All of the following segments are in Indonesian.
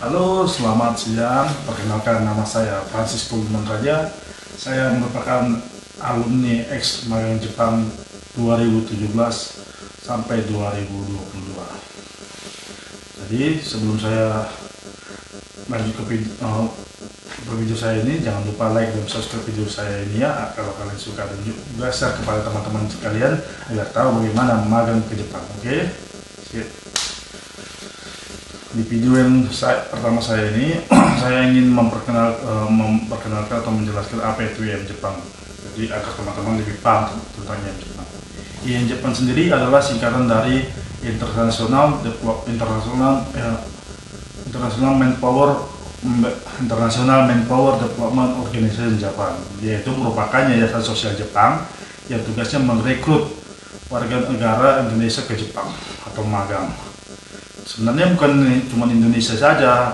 Halo, selamat siang. Perkenalkan, nama saya Francisco Raja. Saya merupakan alumni ex magang Jepang 2017 sampai 2022. Jadi sebelum saya lanjut ke video saya ini, jangan lupa like dan subscribe video saya ini ya, kalau kalian suka, dan juga share kepada teman-teman sekalian agar tahu bagaimana magang ke Jepang. Oke? Di video yang pertama saya ini saya ingin memperkenalkan atau menjelaskan apa itu IM Jepang, jadi agar teman-teman lebih paham tentang IM Jepang. IM Jepang sendiri adalah singkatan dari International Manpower Development Organization Japan, yaitu merupakan yayasan sosial Jepang yang tugasnya merekrut warga negara Indonesia ke Jepang atau magang. Sebenarnya bukan cuma Indonesia saja,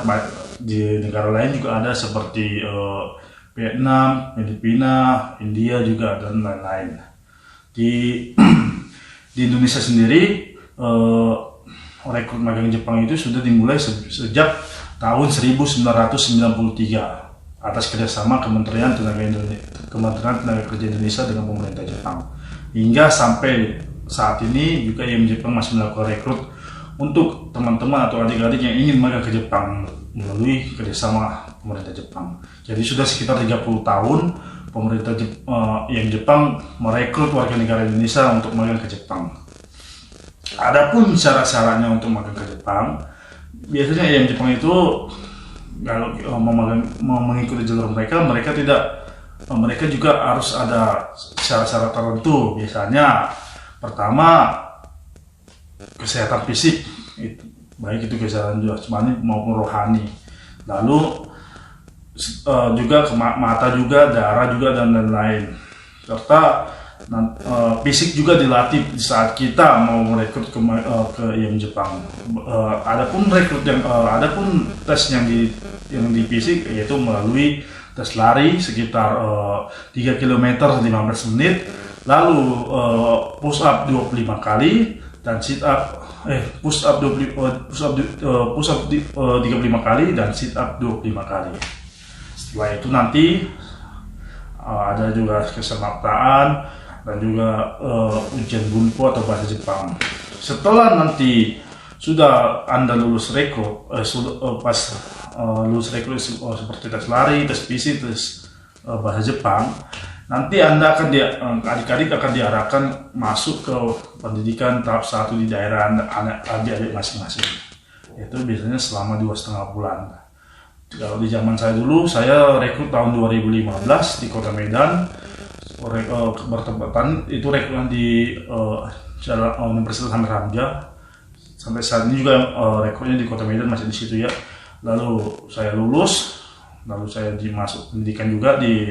di negara lain juga ada seperti Vietnam, Filipina, India juga, dan lain-lain. Di Indonesia sendiri, rekrut magang Jepang itu sudah dimulai sejak tahun 1993 atas kerjasama Kementerian Tenaga Kerja Indonesia dengan pemerintah Jepang. Hingga sampai saat ini juga IM Jepang masih melakukan rekrut untuk teman-teman atau adik-adik yang ingin magang ke Jepang melalui kerjasama pemerintah Jepang. Jadi sudah sekitar 30 tahun pemerintah yang Jepang merekrut warga negara Indonesia untuk magang ke Jepang. Adapun syarat-syaratnya untuk magang ke Jepang, biasanya yang Jepang itu kalau mau mengikuti jalur mereka juga harus ada syarat-syarat tertentu. Biasanya pertama, kesehatan fisik, baik itu kesehatan jasmani maupun rohani. Lalu juga mata juga, darah juga, dan lain-lain. Serta fisik juga dilatih saat kita mau merekrut ke IM Jepang. Adapun tes yang di fisik yaitu melalui tes lari sekitar 3 km 15 menit, lalu push up 25 kali dan push up 35 kali dan sit up 25 kali. Setelah itu nanti ada juga kesemaptaan dan juga ujian bunpo atau bahasa Jepang. Setelah nanti sudah Anda lulus rekrut, lulus rekrut seperti tes lari, tes fisik, tes bahasa Jepang, nanti Anda adik-adik akan diarahkan masuk ke pendidikan tahap 1 di daerah adik-adik masing-masing. Itu biasanya selama 2,5 bulan. Kalau di zaman saya dulu, saya rekrut tahun 2015 di Kota Medan. Bertempatan itu rekrutan di Universitas Hamid Hamzah. Sampai saat ini juga rekrutnya di Kota Medan masih di situ ya. Lalu saya lulus, lalu saya dimasuk pendidikan juga di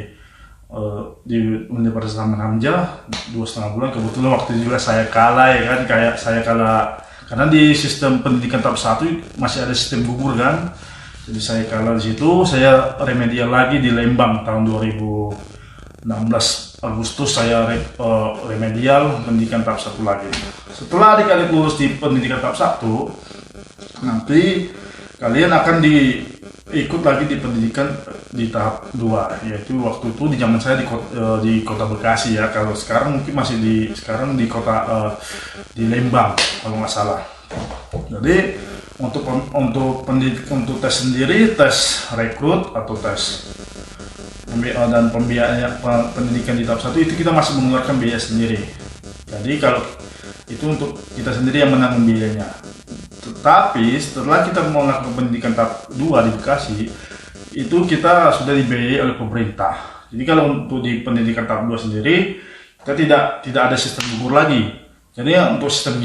Universitas Hamid Hamzah 2,5 bulan. Kebetulan waktu itu juga saya kalah ya kan, karena di sistem pendidikan tahap 1 masih ada sistem gugur kan. Jadi saya kalah di situ. Saya remedial lagi di Lembang tahun 2016 Agustus, saya remedial pendidikan tahap 1 lagi. Setelah adik-adik lulus di pendidikan tahap 1, nanti kalian akan ikut lagi di pendidikan di tahap 2, yaitu waktu itu di zaman saya di kota Bekasi ya. Kalau sekarang mungkin masih di kota di Lembang kalau nggak salah. Jadi untuk tes sendiri, tes rekrut atau tes dan pembiayaan pendidikan di tahap 1 itu kita masih mengeluarkan biaya sendiri. Jadi kalau itu untuk kita sendiri yang menanggung biayanya. Tetapi setelah kita melakukan pendidikan tahap 2 di Bekasi, itu kita sudah dibiayai oleh pemerintah. Jadi kalau untuk di pendidikan tahap 2 sendiri, kita tidak ada sistem gugur lagi. Jadi untuk sistem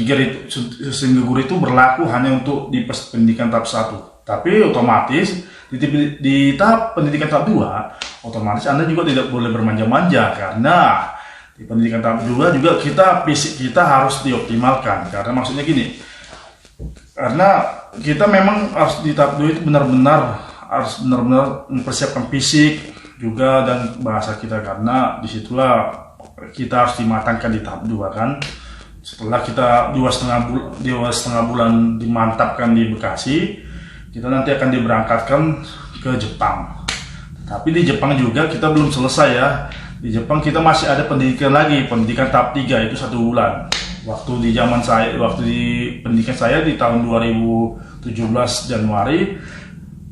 gugur itu berlaku hanya untuk di pendidikan tahap 1. Tapi otomatis di tahap pendidikan tahap 2, otomatis Anda juga tidak boleh bermanja-manja, karena di pendidikan tahap 2 juga fisik kita harus dioptimalkan. Karena maksudnya gini, karena kita memang harus di tahap 2 itu benar-benar mempersiapkan fisik juga dan bahasa kita, karena disitulah kita harus dimatangkan di tahap 2 kan. Setelah kita 2,5 bulan dimantapkan di Bekasi, kita nanti akan diberangkatkan ke Jepang. Tapi di Jepang juga kita belum selesai ya. Di Jepang kita masih ada pendidikan lagi, pendidikan tahap 3 itu 1 bulan. Waktu di pendidikan saya di tahun 2017 Januari,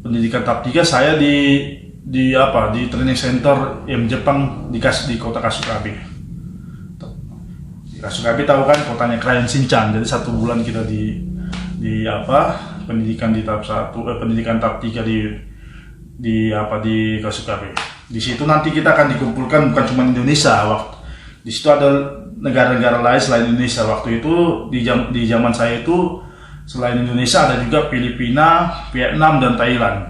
pendidikan tahap 3 saya di training center Jepang di kota Kasugabe. Di Kasugabe tahu kan kotanya Crayon Shinchan. Jadi 1 bulan kita di pendidikan di tahap 1 pendidikan tahap 3 di Kasugabe. Di situ nanti kita akan dikumpulkan bukan cuma Indonesia. Di situ ada negara-negara lain selain Indonesia. Waktu itu di zaman saya itu selain Indonesia ada juga Filipina, Vietnam dan Thailand.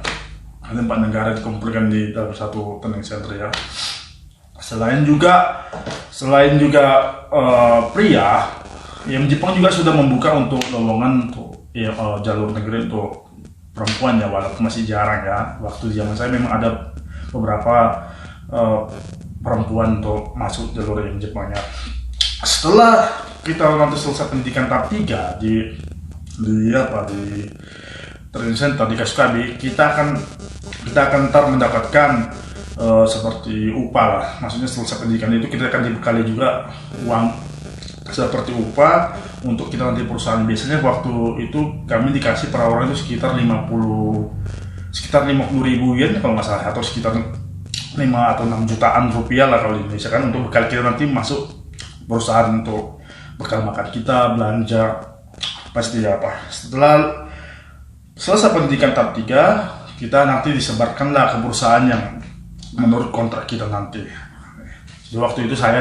Ada 4 negara dikumpulkan di dalam satu training center ya. Selain juga pria, yang Jepang juga sudah membuka untuk lowongan untuk jalur negeri untuk perempuan ya, walaupun masih jarang ya. Waktu di zaman saya memang ada beberapa perempuan untuk masuk jalur yang Jepangnya. Setelah kita nanti selesai pendidikan tahap 3 di training center di Kasugabe, kita akan ntar mendapatkan seperti upah lah. Maksudnya selesai pendidikan itu kita akan dibekali juga uang seperti upah untuk kita nanti perusahaan. Biasanya waktu itu kami dikasih per orang itu sekitar 50.000 yen kalau nggak salah, atau sekitar 5 atau 6 jutaan rupiah lah kalau di Indonesia kan, untuk bekal kita nanti masuk perusahaan, untuk bekal makan kita, belanja pasti apa. Setelah selesai pendidikan tahap 3, kita nanti disebarkanlah ke perusahaan yang menurut kontrak kita nanti. Jadi waktu itu saya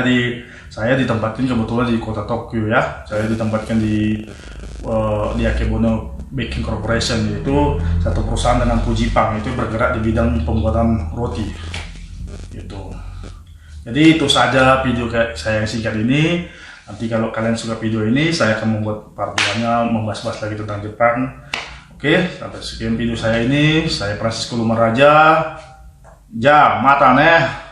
ditempatin kebetulan di kota Tokyo ya. Saya ditempatkan di Akebono Baking Corporation, yaitu satu perusahaan dengan Fujipang, itu bergerak di bidang pembuatan roti. Gitu. Jadi itu saja video saya yang singkat ini. Nanti kalau kalian suka video ini, saya akan membuat part 2-nya, membahas-bahas lagi tentang Jepang. Oke, sampai sekian video saya ini. Saya Francisco Lumaraja. Ja, mata nih.